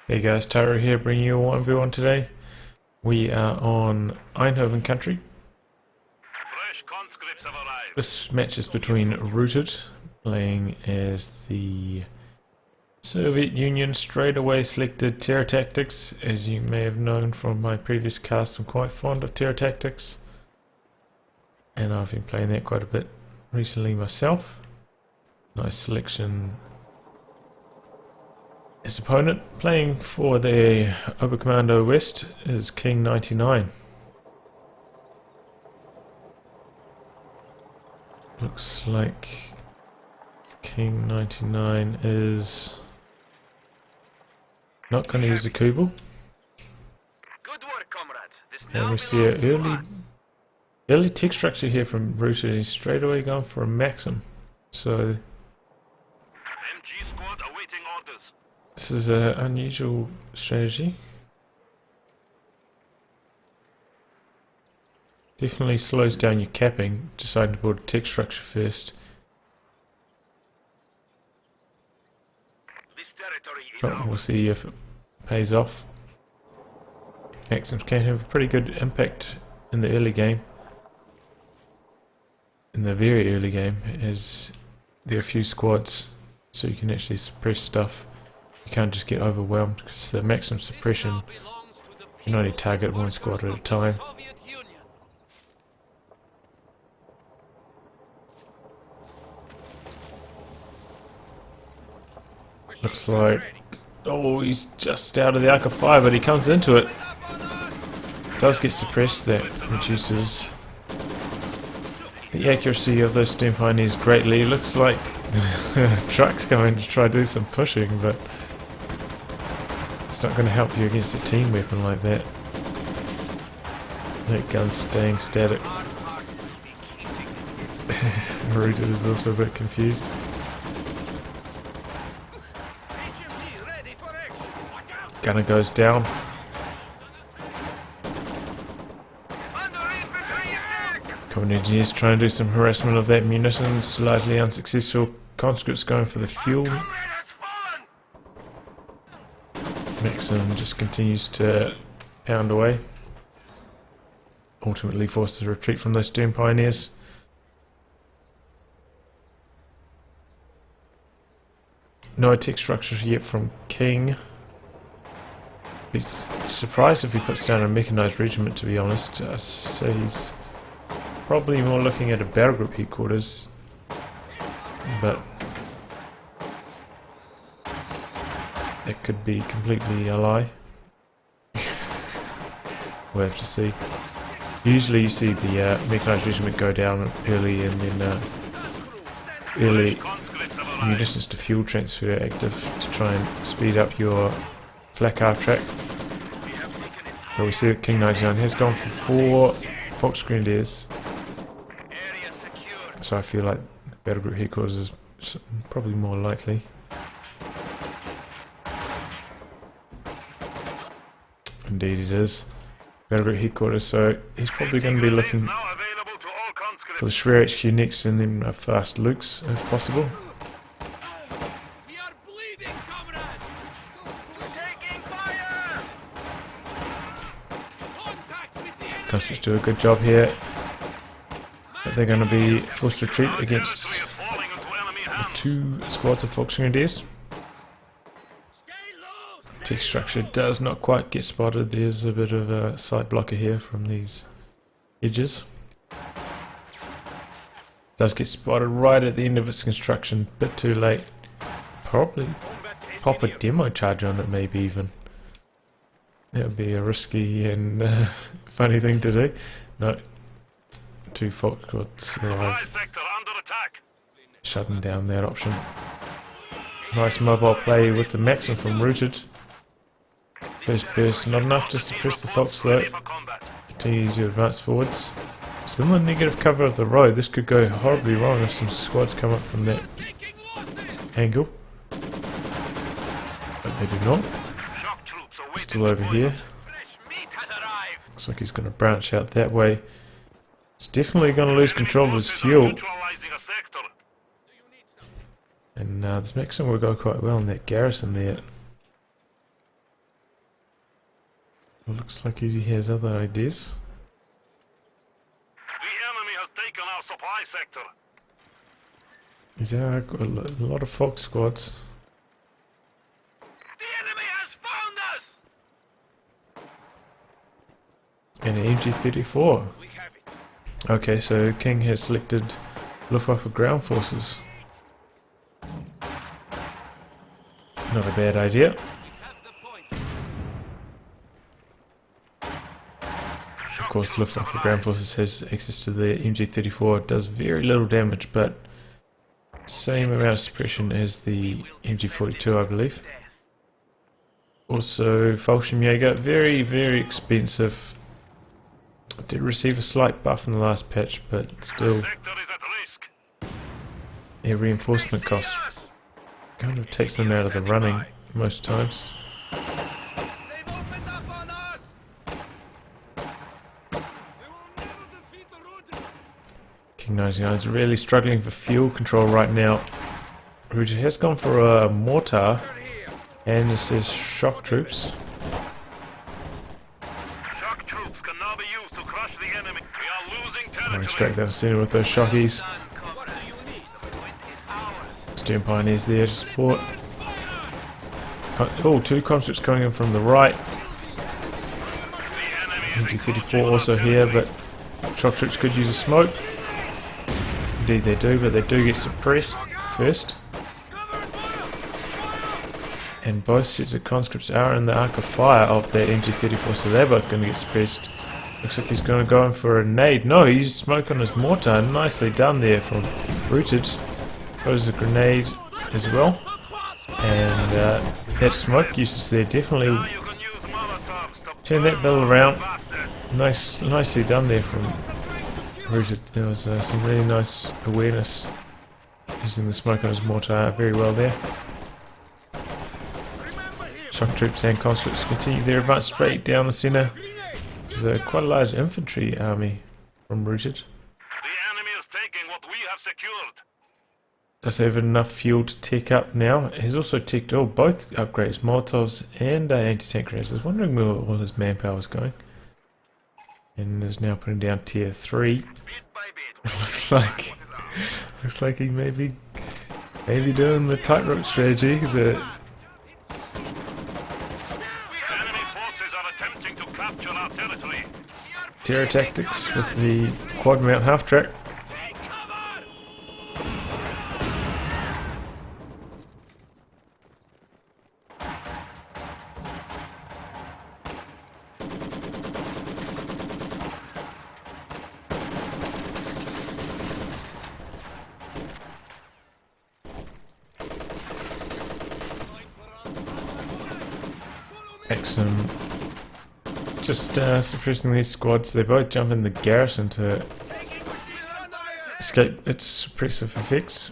Hey guys, Tyro here, bringing you a 1v1 today. We are on Eindhoven country. Fresh conscripts have arrived. This match is between Rootid, playing as the Soviet Union straightaway selected terror tactics. As you may have known from my previous cast, I'm quite fond of terror tactics. And I've been playing that quite a bit recently myself. Nice selection. His opponent, playing for the Oberkommando West, is king99. Looks like king99 is not going to use a Kubel. Good work, comrades. This And now we see belongs an to us. early tech structure here from Rootid. He's straight away going for a Maxim. So MG squad awaiting orders. this is an unusual strategy. Definitely slows down your capping, deciding to build a tech structure first. This territory is But we'll ours. see if it pays off. Maxims can have a pretty good impact in the early game. In the very early game, as there are a few squads, so you can actually suppress stuff. You can't just get overwhelmed, because the maximum suppression, you can only target one squad at a time. Looks like, oh, he's just out of the arc of fire, but he comes into it. Does get suppressed, that reduces the accuracy of those steam pioneers greatly. Looks like truck's going to try to do some pushing, but it's not going to help you against a team weapon like that. That gun's staying static. Rootid is also a bit confused. Gunner goes down. Common engineers trying to do some harassment of that munition, slightly unsuccessful. Conscripts going for the fuel. Maxim just continues to pound away. Ultimately forces a retreat from those Doom Pioneers. No tech structure yet from King. He's surprised if he puts down a mechanized regiment, to be honest. So he's probably more looking at a battle group headquarters, but it could be completely a lie. We'll have to see. Usually you see the mechanized regiment go down early, and then early munitions to fuel transfer active to try and speed up your flak half track. But we see that king99 has gone for 4 Fox Grenadiers. So I feel like battle group headquarters is probably more likely. Indeed it is. Battle group headquarters, so he's probably going to be looking for the Schwer HQ next, and then fast Luke's if possible. Conscripts do a good job here, but they're going to be forced to retreat against the 2 squads of Fox Grenadiers. Tech structure does not quite get spotted. There's a bit of a side blocker here from these edges. Does get spotted right at the end of its construction, bit too late. Probably pop a demo charge on it, maybe even. That would be a risky and funny thing to do. No, 2 Fox squads arrive, shutting down that option. Nice mobile play with the Maxim from Rootid. First burst, not enough to suppress the Fox though. Continue to advance forwards. Still in negative cover of the road. This could go horribly wrong if some squads come up from that angle. But they do not. Still over here. Looks like he's going to branch out that way. He's definitely going to lose control of his fuel. And this Maxim will go quite well in that garrison there. Looks like he has other ideas. The enemy has taken our supply sector. Is there a lot of Fox squads? The enemy has found us! And an MG34. We have it. Okay, so King has selected Luftwaffe ground forces. Not a bad idea. Of course, Luftwaffe ground forces has access to the MG34. It does very little damage, but same amount of suppression as the MG42, I believe. Also, Fallschirmjäger, very, very expensive. Did receive a slight buff in the last patch, but still, Sector is at risk. a reinforcement cost kind of takes them out of the running most times. They've opened up on us! They will never defeat the Rootid. king99 is really struggling for fuel control right now. Rootid has gone for a mortar, and this is shock troops. Shock troops can now be used to crush the enemy. We are losing Going territory. straight down the center with those shockies. What do you need? The point is ours. Stern Pioneers there to support. Oh, two conscripts coming in from the right. The enemy is MG34 also here, but shock troops could use a smoke. Indeed they do, but they do get suppressed first. And both sets of conscripts are in the arc of fire of that MG34, so they're both going to get suppressed. Looks like he's going to go in for a nade. No, he used smoke on his mortar. Nicely done there from Rootid. Throws a grenade as well. And that smoke usage there definitely you can use Molotovs to turn that battle around. bastard. Nicely done there from Rootid. There was some really nice awareness using the smoke on his mortar very well there. Shock troops and conscripts continue their advance straight down the centre. This is quite a large infantry army from Rootid. The enemy is taking what we have secured. Does have enough fuel to tech up now. He's also teched both upgrades, Molotovs and anti-tank grenades. I was wondering where all his manpower was going. And is now putting down tier 3. Bit by bit. looks like he may be doing the tightrope strategy. The Enemy forces are attempting to capture our territory. terror tactics with the quad mount half track. Excellent. Just suppressing these squads. They both jump in the garrison to escape its suppressive effects.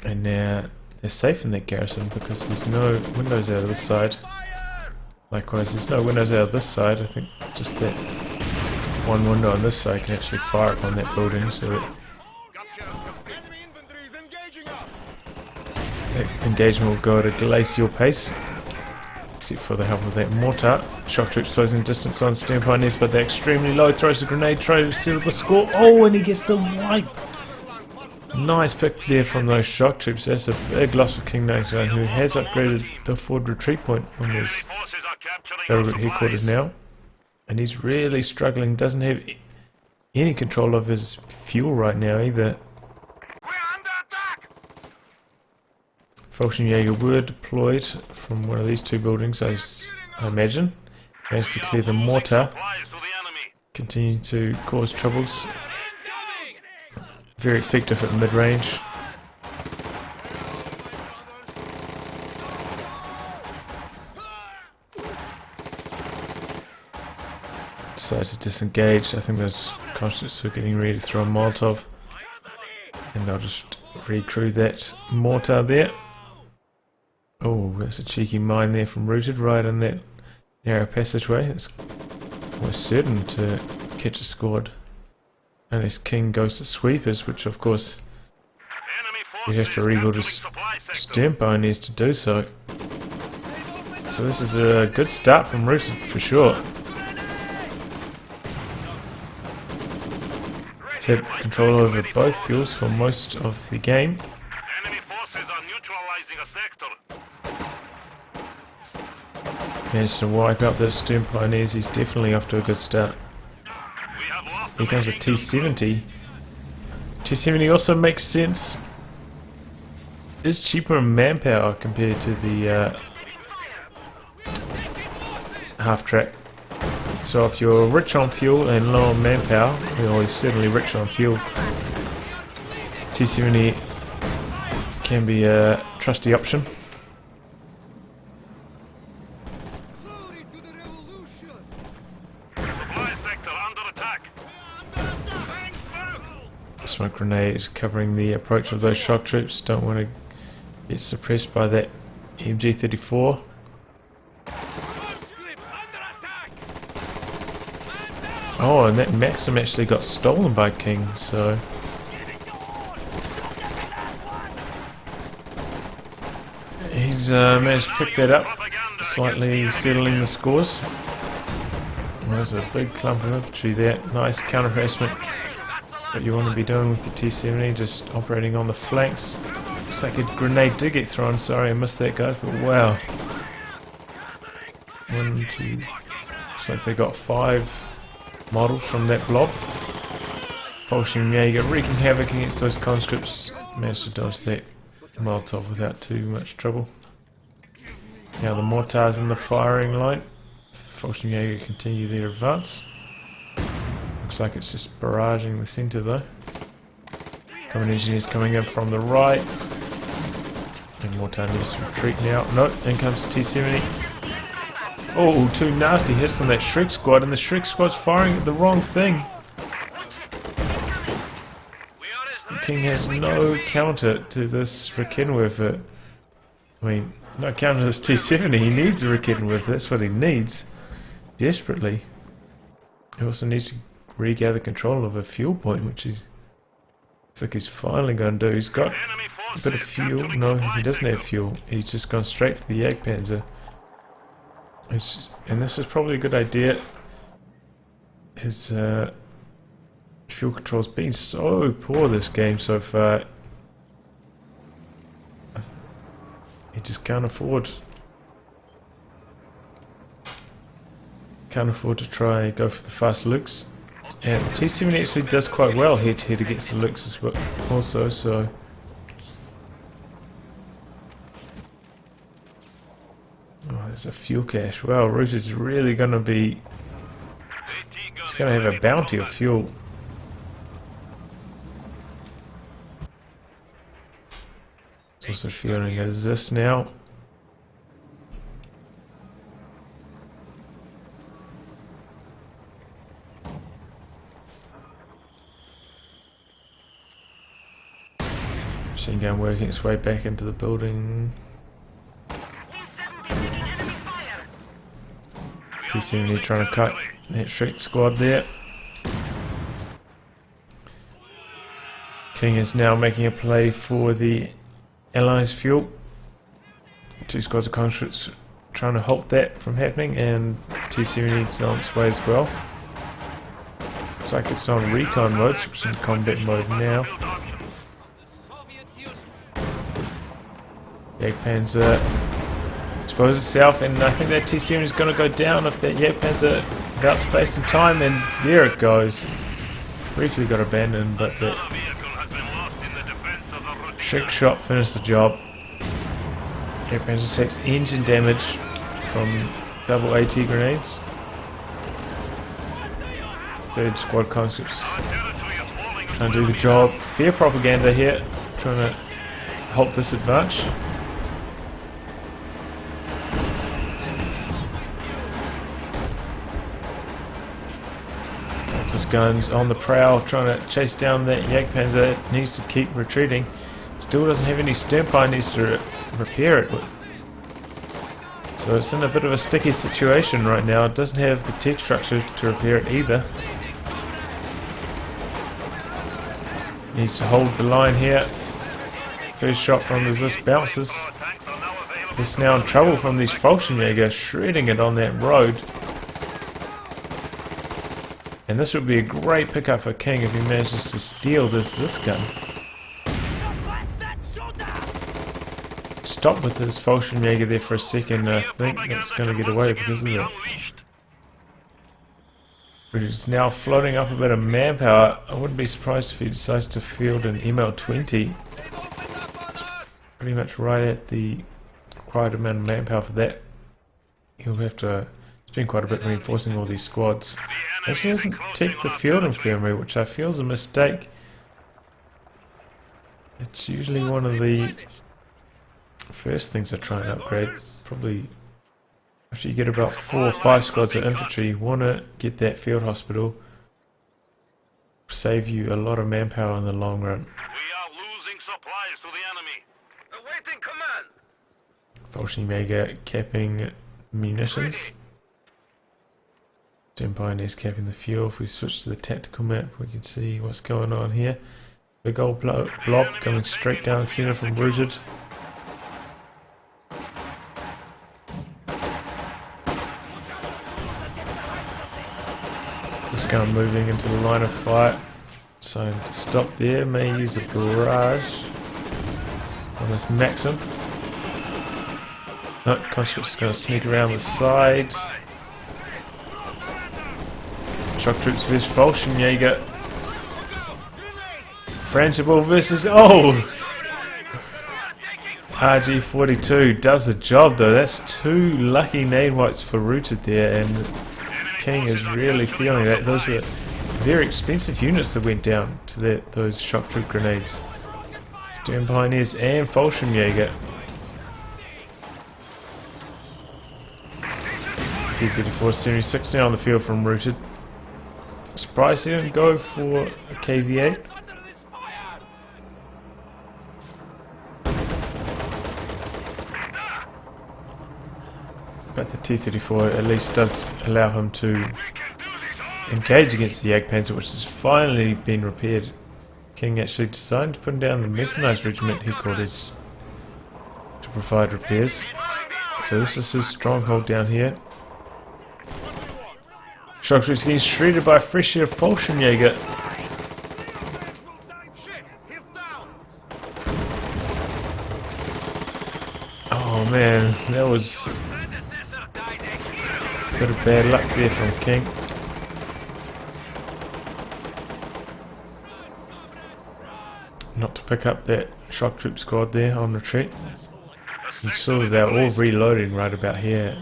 And now they're safe in that garrison because there's no windows out of this side. Likewise, there's no windows out of this side. I think just that one window on this side can actually fire upon that building, so that engagement will go at a glacial pace. Except for the help of that mortar. Shock troops closing distance on Stern Pioneers, but they're extremely low. Throws a grenade, tries to seal the score. Oh, and he gets the wipe. Nice pick there from those shock troops. That's a big loss for king99, who has upgraded the forward retreat point on his Forces are capturing our railroad headquarters supplies. now. And he's really struggling. Doesn't have any control of his fuel right now either. We're under attack. Fallschirmjäger were deployed from one of these two buildings, I imagine. Managed to clear the mortar. Supplies to the enemy. Continue to cause troubles. Very effective at mid-range. Decided to disengage. I think those conscripts were getting ready to throw a Molotov. And they'll just recrew that mortar there. Oh, that's a cheeky mine there from Rootid, right in that narrow passageway. It's almost certain to catch a squad. Unless King goes to sweepers, which of course Enemy you have to forces rebuild capturing his supply sector. Stern Pioneers to do so. So this is a good start from Rootid for sure. He's had control over both fuels for most of the game. Enemy forces are neutralizing a sector. Managed to wipe out those Stern Pioneers. He's definitely off to a good start. We have lost Here comes a T-70. T-70 also makes sense. It's cheaper in manpower compared to the half-track. So if you're rich on fuel and low on manpower, well, he's certainly rich on fuel, T-70 can be a trusty option. supply sector under attack. Smoke grenade covering the approach of those shock troops. Don't want to get suppressed by that MG34. Oh, and that Maxim actually got stolen by King, so... He's managed to pick that up, slightly settling the scores. There's a big clump of infantry there. Nice counter harassment. What you want to be doing with the T-70, just operating on the flanks. Looks like a grenade did get thrown. Sorry, I missed that, guys, but wow. 1, 2... Looks like they got 5 models from that blob. Jäger wreaking havoc against those conscripts. Managed to dodge that Molotov without too much trouble. Now the mortars in the firing line. If the Jäger continue their advance. Looks like it's just barraging the centre though. Common engineers coming in from the right. And mortar needs to retreat now. No, in comes T-70. Oh, 2 nasty hits on that Shrek squad, and the Shrek squad's firing at the wrong thing. King has no counter to this Raketenwerfer. I mean, no counter to this T-70. He needs a Raketenwerfer. That's what he needs. Desperately. He also needs to regather control of a fuel point, which is... Looks like he's finally going to do. He's got a bit of fuel. No, he doesn't have fuel. He's just gone straight for the Jagdpanzer. And this is probably a good idea. His fuel control's been so poor this game so far. He just can't afford to try and go for the fast looks. And the T-70 actually does quite well head to head against the looks as well also, so... Oh, there's a fuel cache. Wow, Rootid's really going to be... He's going to have a bounty of fuel. It's also feeling as this now. Machine gun working its way back into the building. T-70 trying to cut that Shrek squad there. King is now making a play for the Allies' fuel. 2 squads of conscripts trying to halt that from happening, and T-70 is on its way as well. Looks like it's on recon mode, so it's in combat mode now. Jagdpanzer exposes itself, and I think that T-70 is going to go down if that Jagdpanzer gets face in time, and there it goes. Briefly got abandoned, but the trick shot finished the job. Jagdpanzer takes engine damage from double AT grenades. 3rd squad conscripts trying to do the job. Fear propaganda here, trying to halt this advance. This gun's on the prowl, trying to chase down that Jagdpanzer. It needs to keep retreating. Still doesn't have any Stern Pioneers to repair it with. So it's in a bit of a sticky situation right now. It doesn't have the tech structure to repair it either. Needs to hold the line here. First shot from the Zis bounces. Just now in trouble from these Fallschirmjäger shredding it on that road. And this would be a great pickup for King if he manages to steal this gun. Stop with his Fallschirmjäger there for a second. I think that's going to get away because of that. But it's now floating up a bit of manpower. I wouldn't be surprised if he decides to field an ML20. It's pretty much right at the required amount of manpower for that. He'll have to spend quite a bit reinforcing all these squads. Actually doesn't take the field infirmary, which I feel is a mistake. It's usually one of the first things I try and upgrade. Probably after you get about 4 or 5 squads of infantry, you want to get that field hospital. Save you a lot of manpower in the long run. We are losing supplies to the enemy. Awaiting command. Fallschirmjäger capping munitions. 10 pioneers capping the fuel. If we switch to the tactical map, we can see what's going on here. Big old blob coming straight down the center from Rootid. This guy moving into the line of fire. So to stop there, may use a barrage on this Maxim. No, conscript's going to sneak around the side. Shock troops versus Fallschirmjäger. Frangible versus... Oh! RG42 does the job though. That's 2 lucky nade wipes for Rootid there, and King is really feeling that. Those were very expensive units that went down to those shock troop grenades. Stern Pioneers and Fallschirmjäger. T-34 76 now on the field from Rootid. Surprised he didn't go for a KV-8. But the T-34 at least does allow him to engage against the Jagdpanzer, which has finally been repaired. King actually decided to put down the mechanised regiment headquarters to provide repairs. So this is his stronghold down here. Shock troops getting shredded by a fresh year Fallschirmjäger. Oh man, that was a bit of bad luck there from King. Not to pick up that shock troop squad there on retreat. You saw that they're all reloading right about here.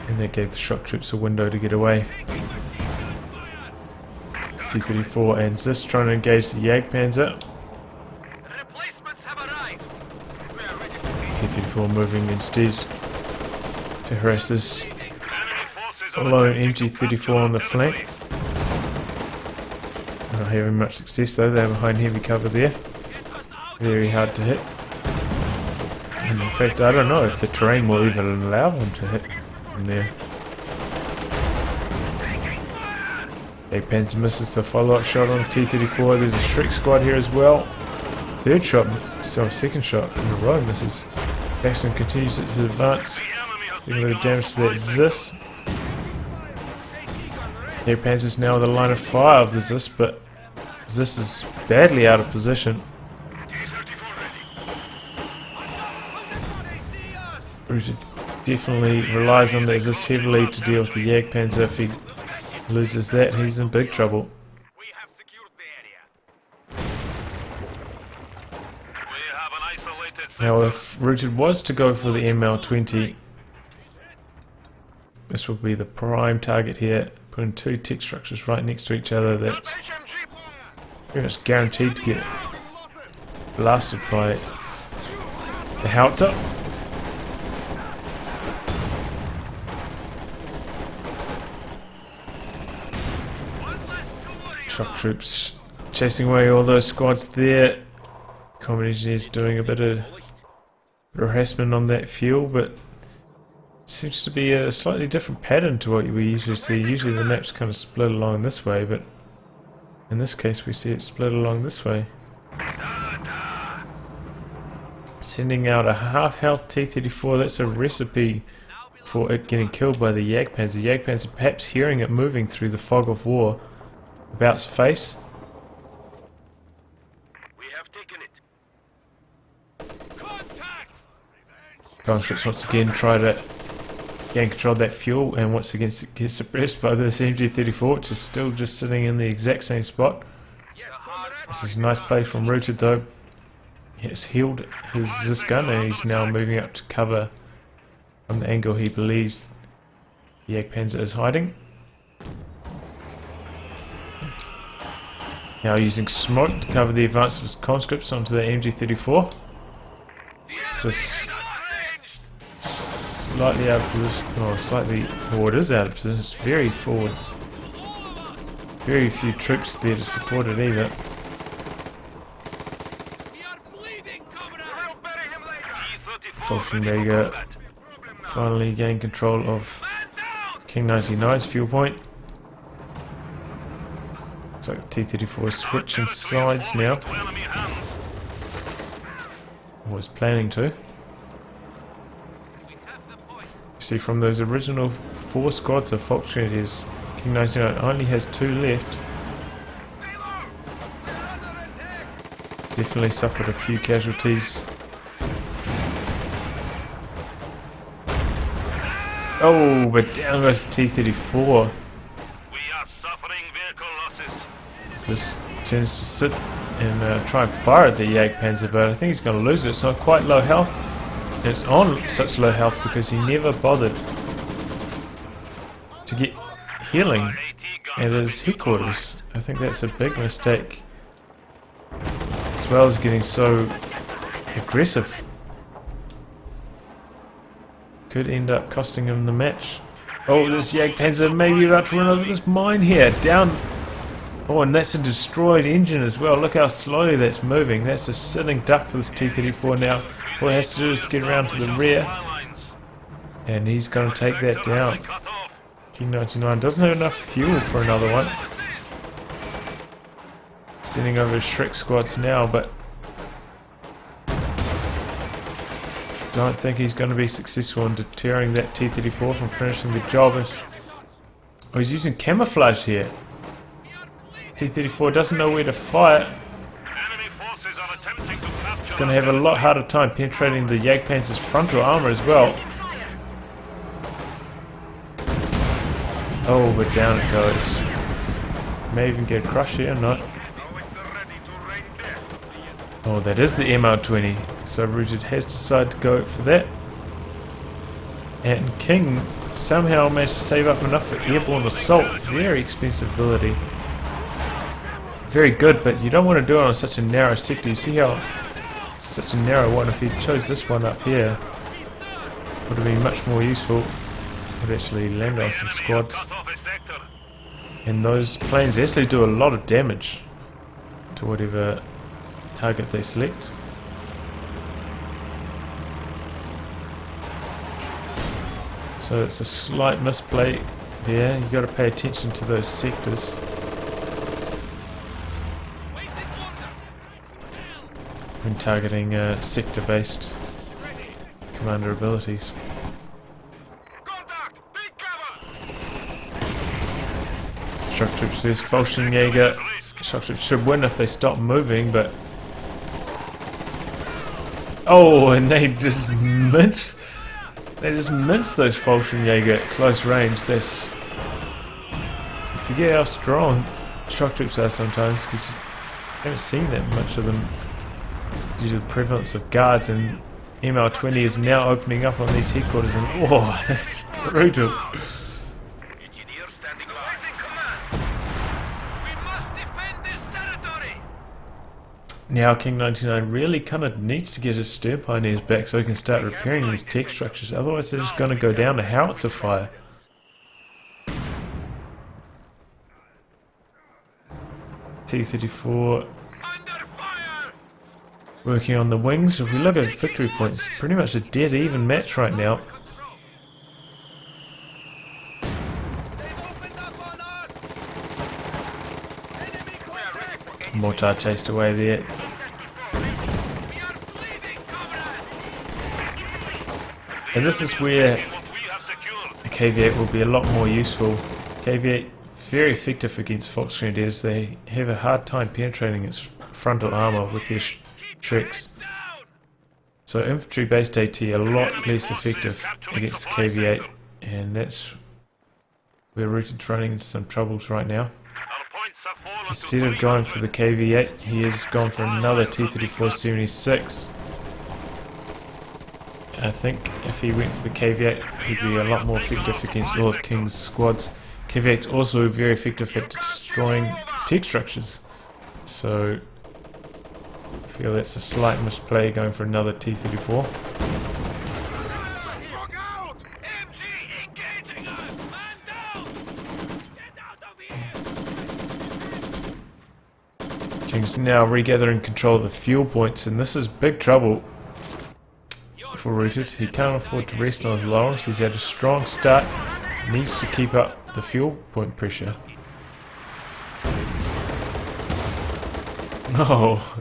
And that gave the shock troops a window to get away. T-34 and Zis trying to engage the Jagdpanzer. T-34 moving instead to harass this lone MG-34 on the flank. Not having much success though, they're behind heavy cover there. Very hard to hit. And in fact, I don't know if the terrain will even allow them to hit from there. Jagdpanzer misses the follow-up shot on T-34. There's a Shrek squad here as well. Third shot, so second shot in a row misses. Jackson continues its advance. Doing a bit of damage to that Zis. Jagdpanzer's now in the line of fire of the Zis, but Zis is badly out of position. Rootid definitely relies on that Zis heavily to deal with the Jagdpanzer. If he loses that, he's in big trouble. Now if Rootid was to go for the ML20, this will be the prime target here. Putting 2 tech structures right next to each other, that's pretty much guaranteed to get blasted by the howitzer. Shock troops chasing away all those squads there. Combat engineers doing a bit of harassment on that fuel, but it seems to be a slightly different pattern to what we usually see. Usually the map's kind of split along this way, but in this case we see it split along this way. Sending out a half health T-34. That's a recipe for it getting killed by the Jagdpanzer. The Jagdpanzer perhaps hearing it moving through the fog of war about its face. We have taken it. Conscripts once again try to gain control of that fuel, and once again gets suppressed by this MG34, which is still just sitting in the exact same spot. This is a nice play from Rootid though. He's healed this gun, and he's now moving up to cover from the angle he believes the Jagdpanzer is hiding. Now using smoke to cover the advance of his conscripts onto the MG34. So slightly out of position, it is out of position. It's very forward. Very few troops there to support it either. Fallschirmjäger finally gained control of King99's fuel point. Looks like the T-34 is switching sides now. Or is planning to. You see, from those original 4 squads of Fallschirmjägers, King99 only has 2 left. Definitely suffered a few casualties. Oh, but down goes T-34. We are suffering vehicle losses. This turns to sit and try and fire at the Jagdpanzer, but I think he's going to lose it. It's not quite low health. And it's on such low health because he never bothered to get healing at his headquarters. I think that's a big mistake. As well as getting so aggressive. Could end up costing him the match. Oh, this Jagdpanzer may be about to run over this mine here. Down. Oh, and that's a destroyed engine as well. Look how slowly that's moving. That's a sitting duck for this T-34 now. All he has to do is get around to the rear. And he's going to take that down. King99 doesn't have enough fuel for another one. Sending over his Shrek squads now, but don't think he's going to be successful in deterring that T-34 from finishing the job. Oh, he's using camouflage here. T-34 doesn't know where to fire. He's going to have a lot harder time penetrating the Jagdpanzer's frontal armor as well. Oh, but down it goes. May even get a crush here, not. Oh, that is the MR20. So Rootid has decided to go for that. And King somehow managed to save up enough for airborne assault. Very expensive ability. Very good, but you don't want to do it on such a narrow sector. You see how it's such a narrow one. If he chose this one up here, would have been much more useful. Would actually land on some squads. And those planes actually do a lot of damage to whatever target they select. So it's a slight misplay there. You've got to pay attention to those sectors. When targeting sector-based commander abilities. Shock troops versus Fallschirmjäger. Shock troops should win if they stop moving, but oh, and they just mince those Fallschirmjäger at close range. That's, you forget how strong shock troops are sometimes because you haven't seen that much of them due to the prevalence of guards, and MR20 is now opening up on these headquarters, and oh, that's brutal. Now King99 really kind of needs to get his stir pioneers back so he can start repairing these tech structures, otherwise they're just going to go down to howitzer fire. T-34 working on the wings. If we look at victory points, it's pretty much a dead even match right now. Mortar chased away there. And this is where What we have secured. a KV8 will be a lot more useful. KV8 very effective against Fox Grenadiers. They have a hard time penetrating its frontal armor with their tricks. So infantry based AT a lot less effective against the KV8, and that's where Rootid's running into some troubles right now. Our points have fallen to Instead of going for the KV8, he has gone for another T-34-76. I think if he went for the KV8, he'd be a lot more effective against all of King's squads. KV8's also very effective at destroying tech structures, so I feel that's a slight misplay going for another T-34. Smoke out! MG engaging us! Man down! Get out of here! King's now regathering control of the fuel points, and this is big trouble for Rootid. He can't afford to rest on his laurels. He's had a strong start, needs to keep up the fuel point pressure. Oh,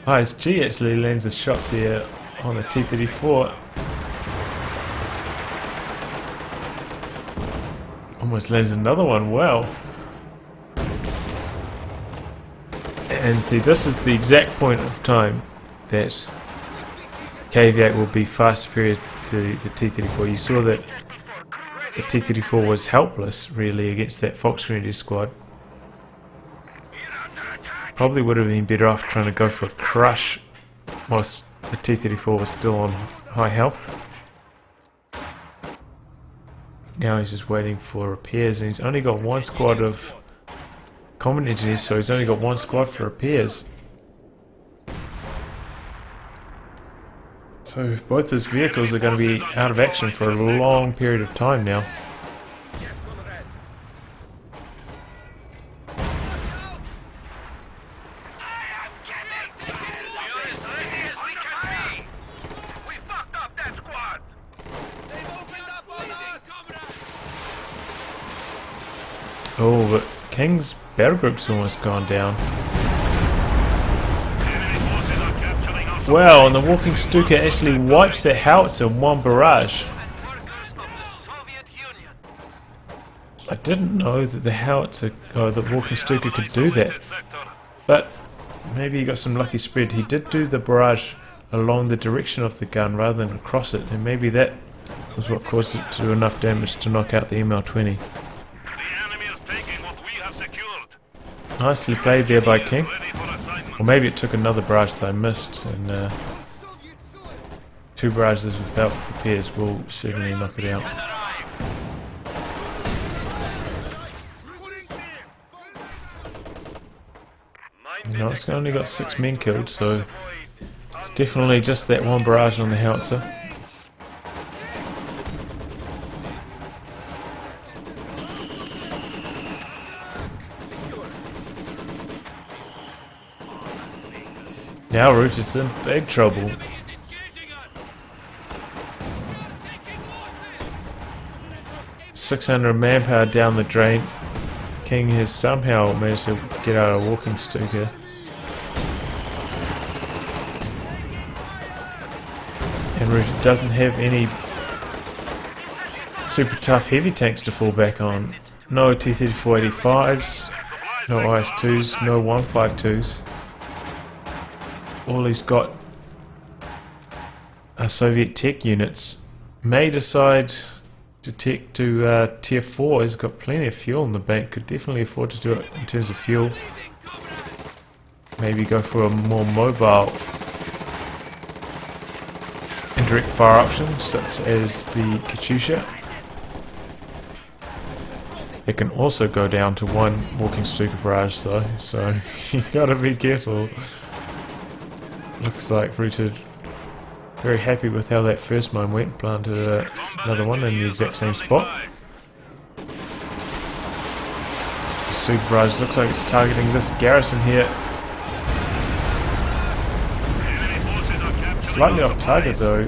ISG actually lands a shot there on the T-34. Almost lands another one. Wow. And see, this is the exact point of time that KV8 will be far superior to the T-34. You saw that the T-34 was helpless really against that Fox Grenadier squad. Probably would have been better off trying to go for a crush whilst the T-34 was still on high health. Now he's just waiting for repairs, and he's only got one squad of combat engineers, so he's only got one squad for repairs. So both his vehicles are going to be out of action for a long period of time now. Oh, but King's battle group's almost gone down. Wow, and the walking Stuka actually wipes that howitzer in one barrage. I didn't know that the howitzer, the walking Stuka could do that. But maybe he got some lucky spread. He did do the barrage along the direction of the gun rather than across it, and maybe that was what caused it to do enough damage to knock out the ML-20. Nicely played there by King. Or maybe it took another barrage that I missed, and two barrages without repairs will certainly knock it out. No, it's only got 6 men killed, so it's definitely just that one barrage on the howitzer. Now Rootid's in big trouble. .600 manpower down the drain. King has somehow managed to get out a walking Stuka. And Rootid doesn't have any super tough heavy tanks to fall back on. No T-34-85s, no IS-2s, no 152s. All he's got are Soviet tech units. May decide to take to tier 4. He's got plenty of fuel in the bank. Could definitely afford to do it in terms of fuel. Maybe go for a more mobile indirect fire option, such as the Katyusha. It can also go down to one walking Stuka barrage though, so you gotta be careful. Looks like Rootid very happy with how that first mine went. Planted another one in the exact same spot. The Stuka barrage looks like it's targeting this garrison here. Slightly off target though.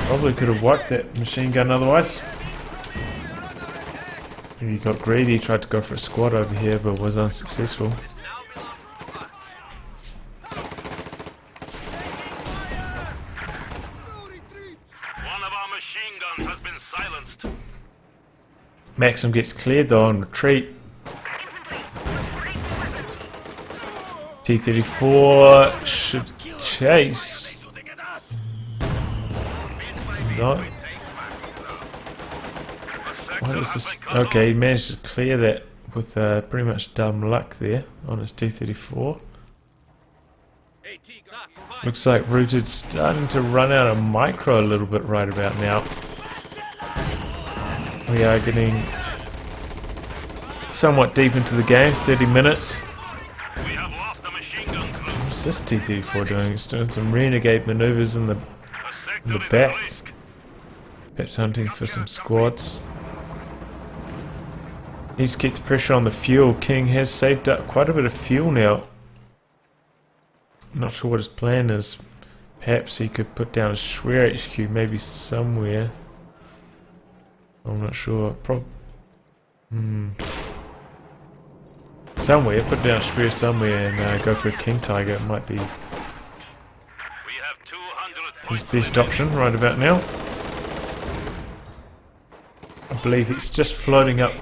Probably could have wiped that machine gun otherwise. He got greedy, tried to go for a squad over here but was unsuccessful. of our machine guns has been silenced. Maxim gets cleared though on retreat. T-34 should chase. No. What is this? Okay, he managed to clear that with pretty much dumb luck there on his T-34. Looks like Rootid's starting to run out of micro a little bit right about now. We are getting somewhat deep into the game, 30 minutes. What's this T-34 doing? It's doing some renegade maneuvers in the back. Perhaps hunting for some squads. Needs to keep the pressure on the fuel. King has saved up quite a bit of fuel now. Not sure what his plan is. Perhaps he could put down a Schwer HQ maybe somewhere. I'm not sure. Somewhere. Put down a Schwer somewhere and go for a King Tiger. It might be his best option right about now. I believe he's just floating up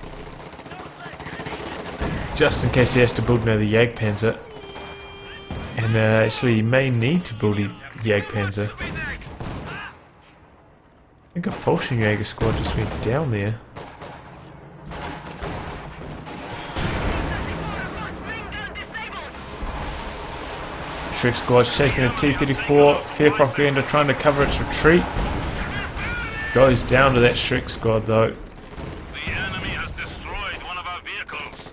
just in case he has to build another Jagdpanzer. And actually he may need to build a Jagdpanzer. I think a Fallschirmjäger squad just went down there. Shrek squad's chasing the T-34. Fear propaganda trying to cover its retreat. Goes down to that Shrek squad though. The enemy has destroyed one of our vehicles.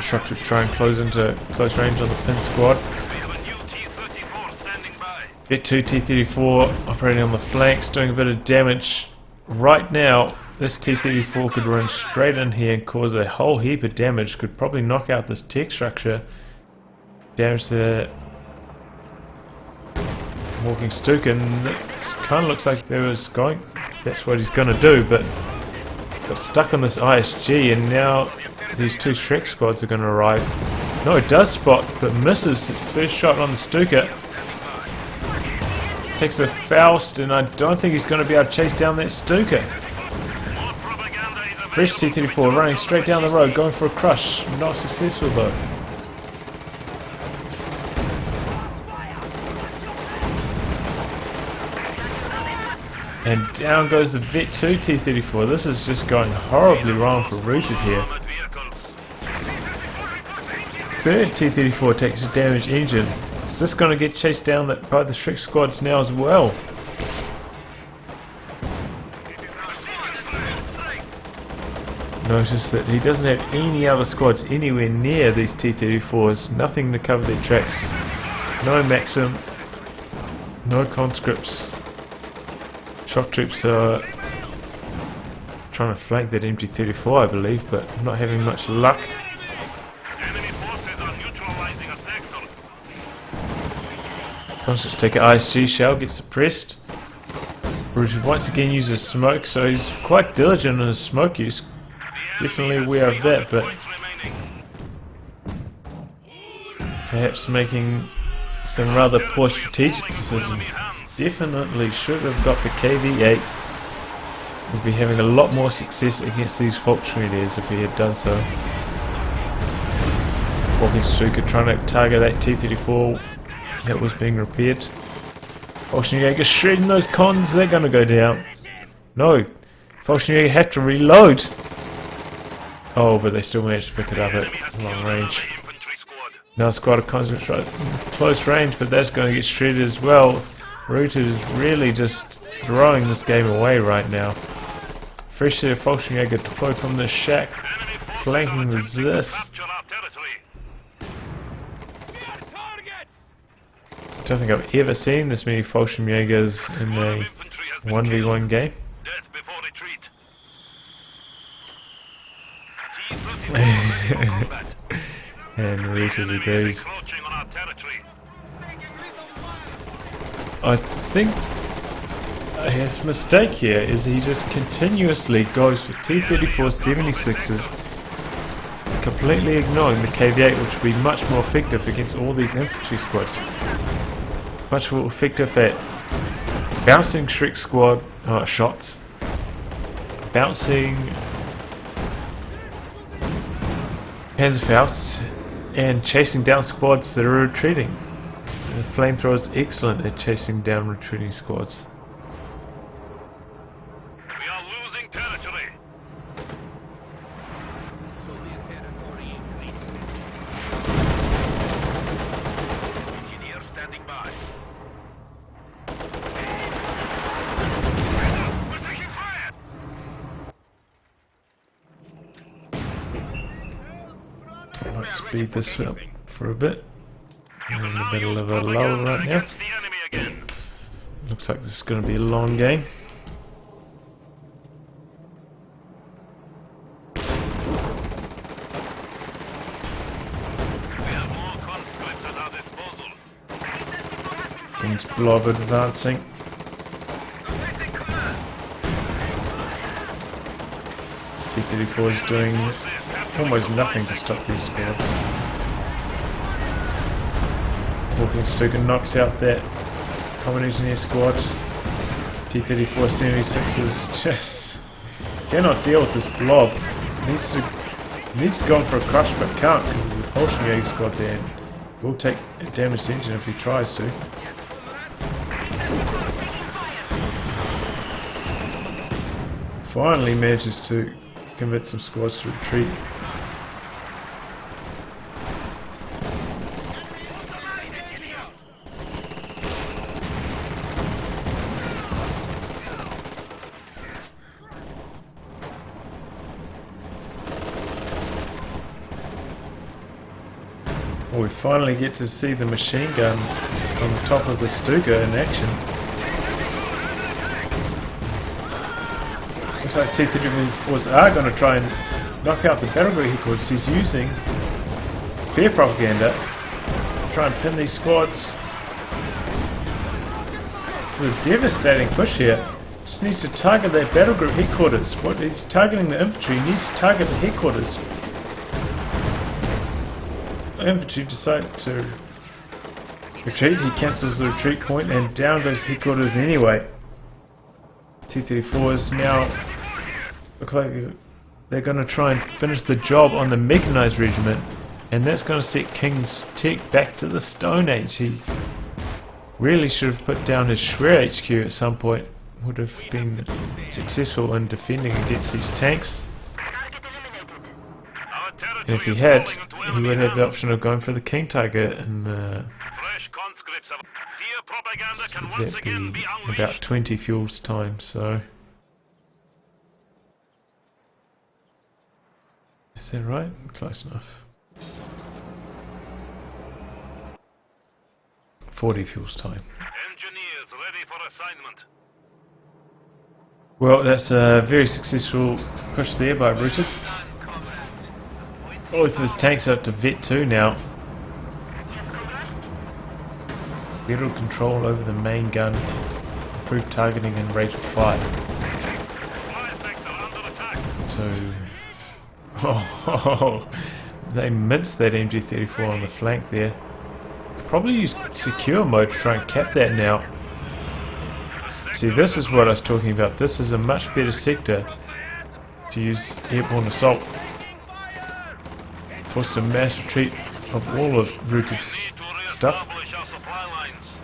Shock troops try and close into close range on the pin squad. We have a new T-34 standing by. Get 2 T-34 operating on the flanks, doing a bit of damage. Right now, this T-34 could run straight in here and cause a whole heap of damage. Could probably knock out this tech structure. Damage the walking Stuka, and it kind of looks like there was going. That's what he's going to do, but got stuck on this ISG, and now these two Shrek squads are going to arrive. No, it does spot, but misses his first shot on the Stuka. Takes a Faust, and I don't think he's going to be able to chase down that Stuka. Fresh T-34 running straight down the road, going for a crush. Not successful though. And down goes the Vet 2 T-34. This is just going horribly wrong for Rootid here. Third T-34 takes a damaged engine. Is this going to get chased down by the Shrek squads now as well? Notice that he doesn't have any other squads anywhere near these T-34s. Nothing to cover their tracks. No Maxim. No conscripts. Shock troops are trying to flank that MG-34, I believe, but not having much luck. Enemy forces are neutralizing a sector. Conscripts take an ISG shell, gets suppressed. Rootid once again uses smoke, so he's quite diligent in his smoke use. Definitely aware of that, but perhaps making some rather poor strategic decisions. Definitely should have got the KV-8. Would be having a lot more success against these Volksschmieders if he had done so. Walking Stuka trying to target that T-34 that was being repaired. Volksschmieder shredding those cons, they're going to go down. No, Volksschmieder have to reload. Oh, but they still managed to pick it up at long range. Now squad of conscripts right close range, but that's going to get shredded as well. Rootid is really just throwing this game away right now. Fresh set of Volksschmieder deployed from the shack, flanking resist. I don't think I've ever seen this many Volksschmieders in a 1v1 game. And Rootid agrees. I think his mistake here is he just continuously goes for T-34 76s, completely ignoring the KV-8, which would be much more effective against all these infantry squads. Much more effective at Bouncing Shrek squad shots. Bouncing Panzerfausts and chasing down squads that are retreating. The flamethrower is excellent at chasing down retreating squads. We are losing territory. Engineer standing by. We're taking fire. Might speed this up for a bit. You We're can in the now middle use of a lull propaganda right now. against the enemy again. Looks like this is going to be a long game. We have more conscripts at our disposal. King's Blob advancing. T-34 is doing almost nothing to stop these squads. Walking Stuka knocks out that Common Engineer squad. T-34 76 just cannot deal with this blob. Needs to go in for a crush but can't because of the Falchinger squad there. And will take a damaged engine if he tries to. Finally manages to convince some squads to retreat. Well, we finally get to see the machine gun on the top of the Stuka in action. Looks like T-34s are going to try and knock out the battle group headquarters. He's using fear propaganda to try and pin these squads. It's a devastating push here. Just needs to target that battle group headquarters. What he's targeting the infantry, he needs to target the headquarters. The infantry decide to retreat. He cancels the retreat point and down goes the headquarters anyway. T-34s now look like they're going to try and finish the job on the mechanized regiment, and that's going to set King's Tech back to the Stone Age. He really should have put down his Schwer HQ at some point. Would have been successful in defending against these tanks. And if he had, he would have the option of going for the King Tiger, and Fresh conscripts have fear propaganda can would once that again be be about unleashed. 20 fuels time, so... Is that right? Close enough. 40 fuels time. Engineers ready for assignment. Well, that's a very successful push there by Rootid. Both of his tanks are up to Vet 2 now. Better control over the main gun, improved targeting and rate of fire. Fire sector under attack. So, they minced that MG34 on the flank there. Probably use secure mode to try and cap that now. See, this is what I was talking about. This is a much better sector to use airborne assault. Forced a mass retreat of all of Rootid's stuff. Establish our supply lines.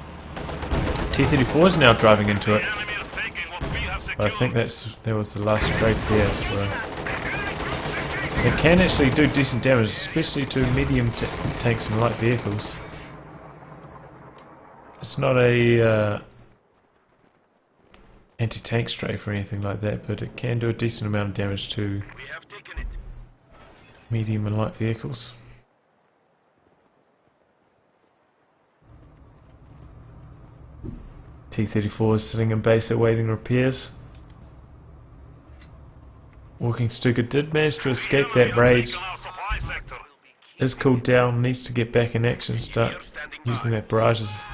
T-34 is now driving into it. The enemy is taking what we have But I secured. think that was the last strafe there, so... They can actually do decent damage, especially to medium tanks and light vehicles. It's not a anti-tank strafe or anything like that, but it can do a decent amount of damage to We have taken it. medium and light vehicles. T-34 is sitting in base awaiting repairs. Walking Stuka did manage to escape that rage. Taken our supply sector. Is cooled down, needs to get back in action, start using that barrages.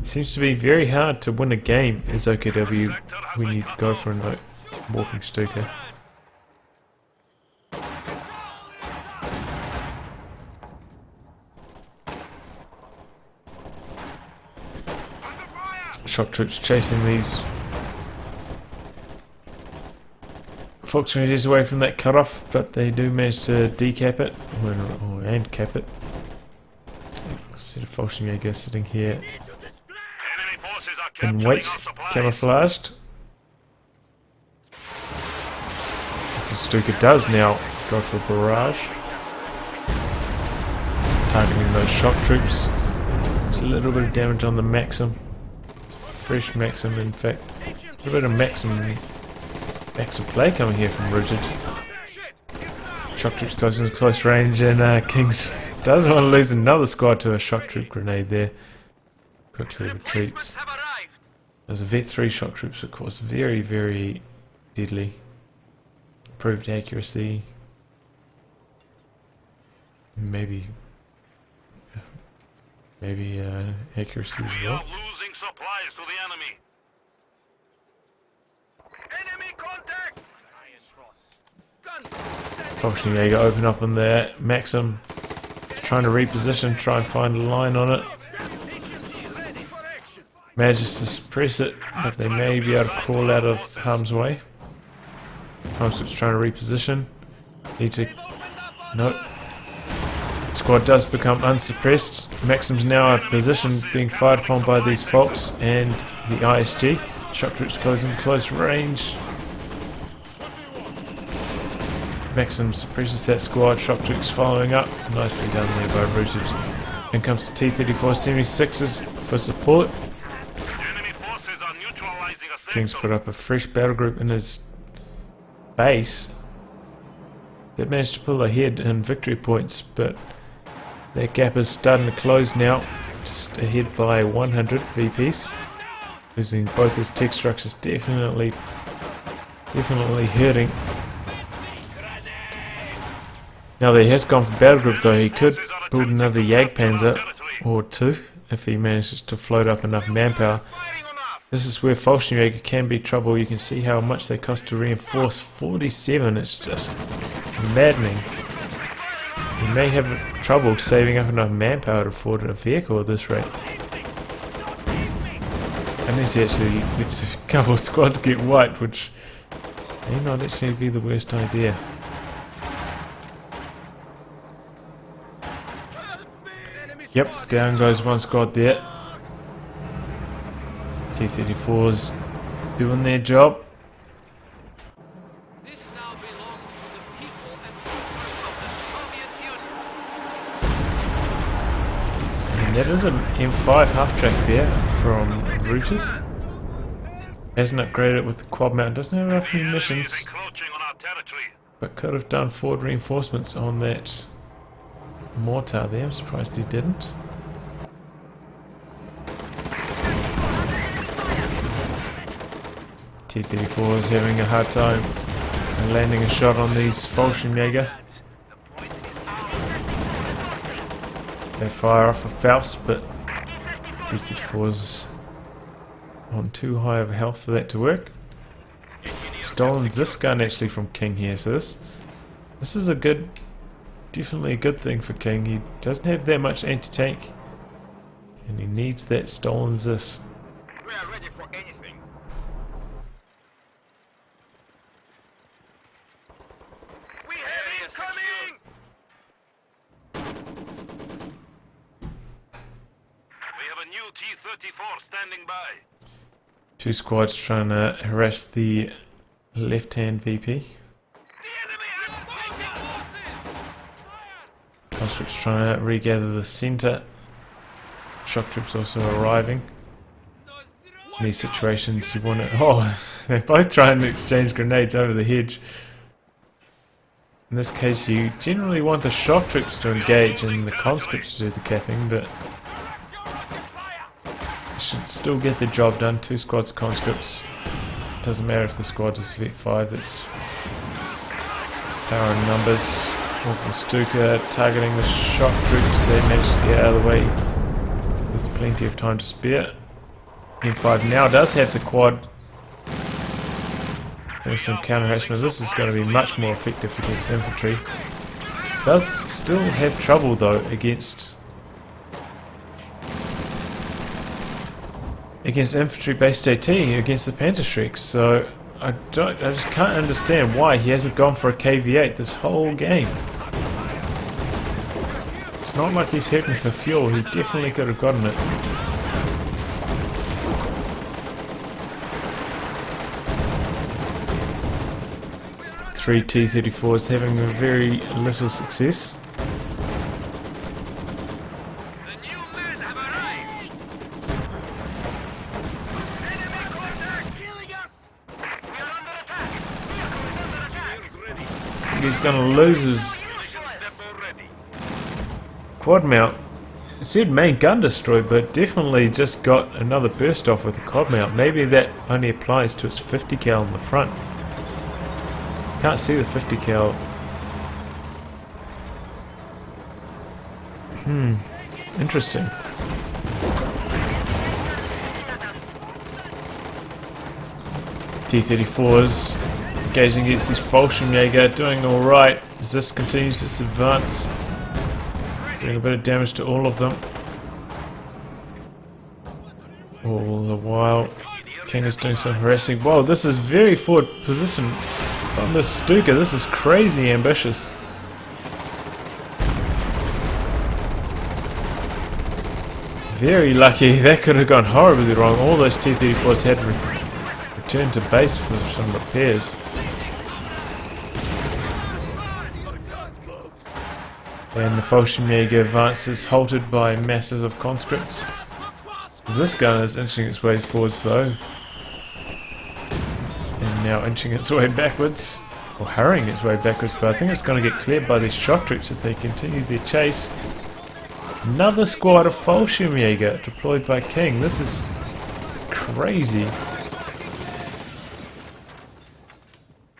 Seems to be very hard to win a game as OKW when you go for a Walking Stuka. Shock troops chasing these Volkswagens away from that cutoff, but they do manage to decap it, and cap it. A set of Volkswagen sitting here in wait, camouflaged. Stuka does now go for a barrage, targeting those shock troops. It's a little bit of damage on the Maxim. It's a fresh Maxim, in fact. A little bit of Maxim play coming here from Rootid. Shock troops close in close range, and Kings doesn't want to lose another squad to a shock troop grenade there. Quickly retreats. Those are Vet 3 shock troops, of course, very, very deadly. Improved accuracy. Maybe accuracy as well. Losing supplies to the enemy. Enemy contact. Volkswagen open up on there. Maxim trying to reposition, try and find a line on it. Manages to suppress it, but they may be able to crawl out of harm's way. Concept's trying to reposition. Need to... Nope. Squad does become unsuppressed. Maxim's now out of position, being fired upon by these Volks and the ISG. Shock troops closing close range. Maxim suppresses that squad. Shock troops following up. Nicely done there by Rootid. In comes the T-34 76s for support. King's put up a fresh battle group in his base. They managed to pull ahead in victory points, but that gap is starting to close now. Just ahead by 100 VPs. Losing both his tech structures definitely hurting. Now that he has gone for battle group though, he could build another Jagdpanzer or two if he manages to float up enough manpower. This is where Volkswagen can be trouble. You can see how much they cost to reinforce. 47, it's just maddening. He may have trouble saving up enough manpower to afford a vehicle at this rate. Unless he actually lets a couple of squads get wiped, which may not actually be the worst idea. Yep, down goes one squad there. T-34's doing their job. This now belongs to the people and of the Soviet Union. And that is an M5 half track there from Rootid. Hasn't upgraded it with the quad mount, doesn't have enough munitions, but could have done forward reinforcements on that mortar there. I'm surprised he didn't. T-34 is having a hard time landing a shot on these Volkswagen. They fire off a Faust, but T-34's on too high of a health for that to work. Stolen this gun actually from King here, so this is a good, definitely a good thing for King. He doesn't have that much anti-tank, and he needs that stolen this. We are ready for anything. We have incoming! We have a new T-34 standing by. Two squads trying to harass the left-hand VP. The enemy has taken forces! Conscripts trying to regather the centre. Shock troops also arriving. In these situations you want to... Oh, they're both trying to exchange grenades over the hedge. In this case you generally want the shock troops to engage and the conscripts to do the capping, but should still get the job done. Two squads of conscripts. Doesn't matter if the squad is Vet 5, that's power in numbers. Walking Stuka targeting the shock troops. They managed to get out of the way with plenty of time to spare. M5 now does have the quad doing some counter harassment. This is going to be much more effective against infantry. Does still have trouble though against against infantry based AT against the Panzerschrecks, so I just can't understand why he hasn't gone for a KV8 this whole game. It's not like he's hurting for fuel, he definitely could have gotten it. Three T-34s having very little success. The new men have arrived. Enemy contact killing us. We are under attack. Vehicle is under attack. Ready. He's gonna lose his Depot ready. quad mount. It said main gun destroyed, but definitely just got another burst off with the quad mount. Maybe that only applies to its 50 cal on the front. Can't see the 50 cal. Interesting. T-34s engaging against this Fallschirmjäger, doing alright as this continues its advance. Doing a bit of damage to all of them. All the while, King is doing some harassing. Whoa, this is very forward position on this Stuka. This is crazy ambitious. Very lucky. That could have gone horribly wrong. All those T-34s had to return to base for some repairs. And the Fallschirmjäger advances halted by masses of conscripts. This gun is inching its way forwards though. And now inching its way backwards. Or hurrying its way backwards, but I think it's going to get cleared by these shock troops if they continue their chase. Another squad of Fallschirmjäger deployed by King. This is crazy.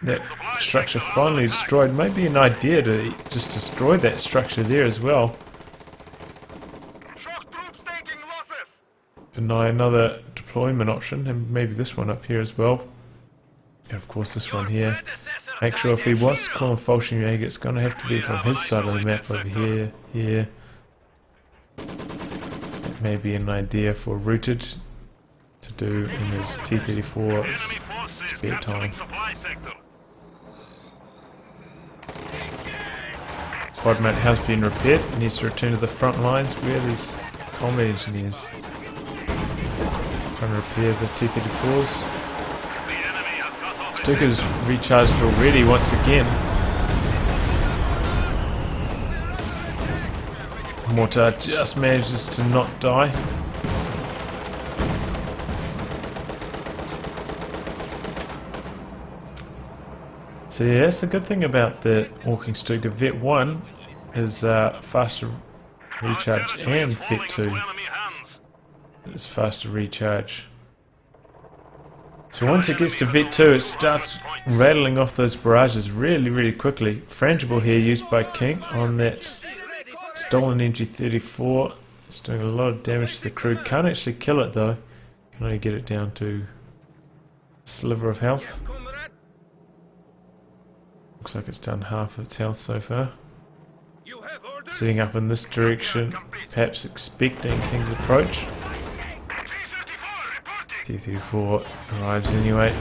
That structure finally destroyed. Might be an idea to just destroy that structure there as well. Shock troops taking losses. Deny another deployment option, and maybe this one up here as well. And of course this one here. Make sure if he wants to call him Fallschirmjäger, it's going to have to be from his side of the map over here, here. That may be an idea for Rootid to do in his T-34 spare time. Quad mount has been repaired and needs to return to the front lines where these combat engineers trying to repair the T-34s. Stuka's recharged already once again. Mortar just manages to not die. So yeah, that's the good thing about the Walking Stuka. Vet 1 is faster recharge, and Vet 2 is faster recharge. So once it gets to Vet 2, it starts rattling off those barrages really quickly. Frangible here used by King on that stolen MG34. It's doing a lot of damage to the crew. Can't actually kill it though. Can only get it down to a sliver of health. Looks like it's done half of its health so far. Sitting up in this direction, perhaps expecting King's approach. T-34 arrives anyway.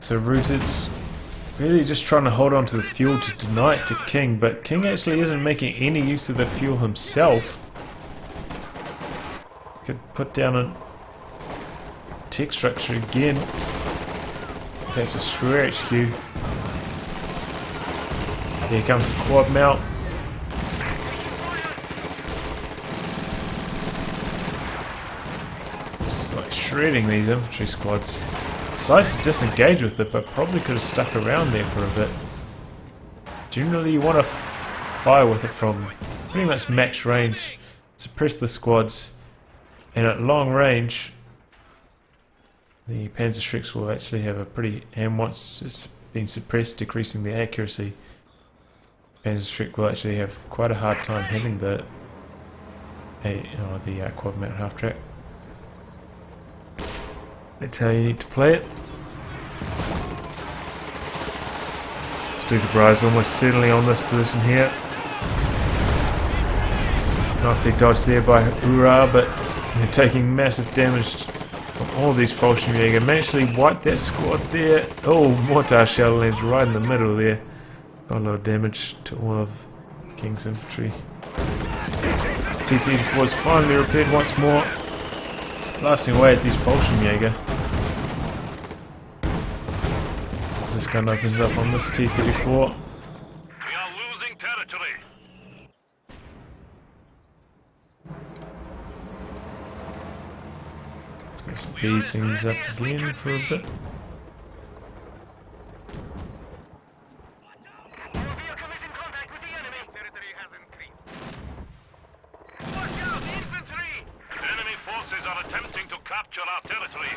So Rootid's really just trying to hold on to the fuel to deny it to King, but King actually isn't making any use of the fuel himself. Could put down a tech structure again. Perhaps a Shrew HQ. Here comes the quad mount. It's like shredding these infantry squads. Decides to disengage with it, but probably could have stuck around there for a bit. Generally you want to fire with it from pretty much max range. Suppress the squads, and at long range the Panzerschrecks will actually have a pretty, and once it's been suppressed, decreasing the accuracy, Panzerschreck will actually have quite a hard time hitting the quad mount half track. That's how you need to play it. Stuka is almost certainly on this position here. Nicely dodged there by Ura, but they're taking massive damage from all these Fallschirmjäger. Managed to wipe that squad there. Oh, mortar shell lands right in the middle there. Got a lot of damage to all of King's infantry. T-34 is finally repaired once more, blasting away at these Fallschirmjäger. As this gun opens up on this T-34. We are losing territory. Let's speed things up again for a bit. Our vehicle is in contact with the enemy. Territory has increased. Watch out, infantry! Enemy forces are attempting to capture our territory.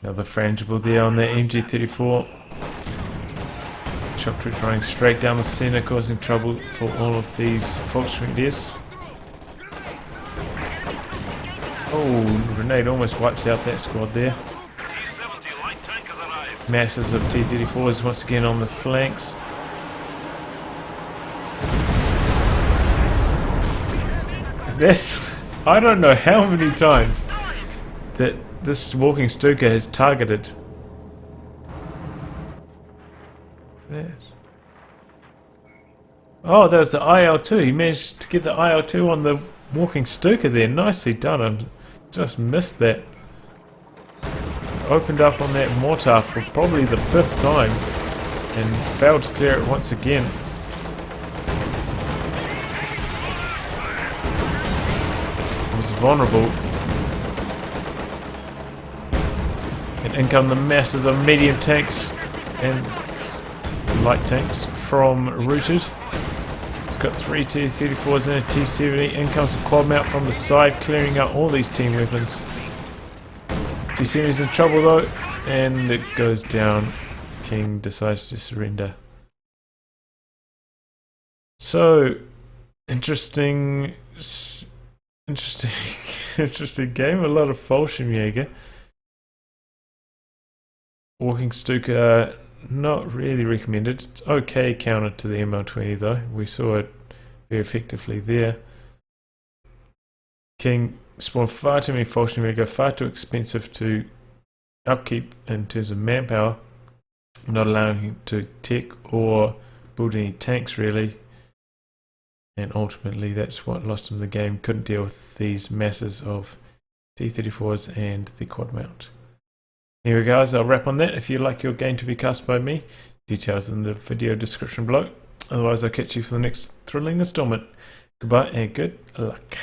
Another frangible there on the MG34. Shock troops running straight down the centre, causing trouble for all of these Volksgrenadiers. Oh, grenade almost wipes out that squad there. T-70 light tank has arrived. Masses of T-34s once again on the flanks. This, I don't know how many times that this walking Stuka has targeted. There. Oh, that was the IL-2. He managed to get the IL-2 on the walking Stuka there. Nicely done. I just missed that. Opened up on that mortar for probably the 5th time and failed to clear it once again. It was vulnerable. And in come the masses of medium tanks and light tanks from Rootid. It's got 3 T-34s and a T-70. In comes the quad mount from the side, clearing out all these team weapons. T-70's in trouble though, and it goes down. King decides to surrender. So, interesting game. A lot of Fallschirmjäger. Walking Stuka, not really recommended. It's okay counter to the ML20 though. We saw it very effectively there. King spawned far too many Fallschirmjäger, far too expensive to upkeep in terms of manpower, not allowing him to tech or build any tanks really. And ultimately that's what lost him the game. Couldn't deal with these masses of T-34s and the quad mount. Anyway guys, I'll wrap on that. If you'd like your game to be cast by me, details in the video description below. Otherwise I'll catch you for the next thrilling installment. Goodbye and good luck.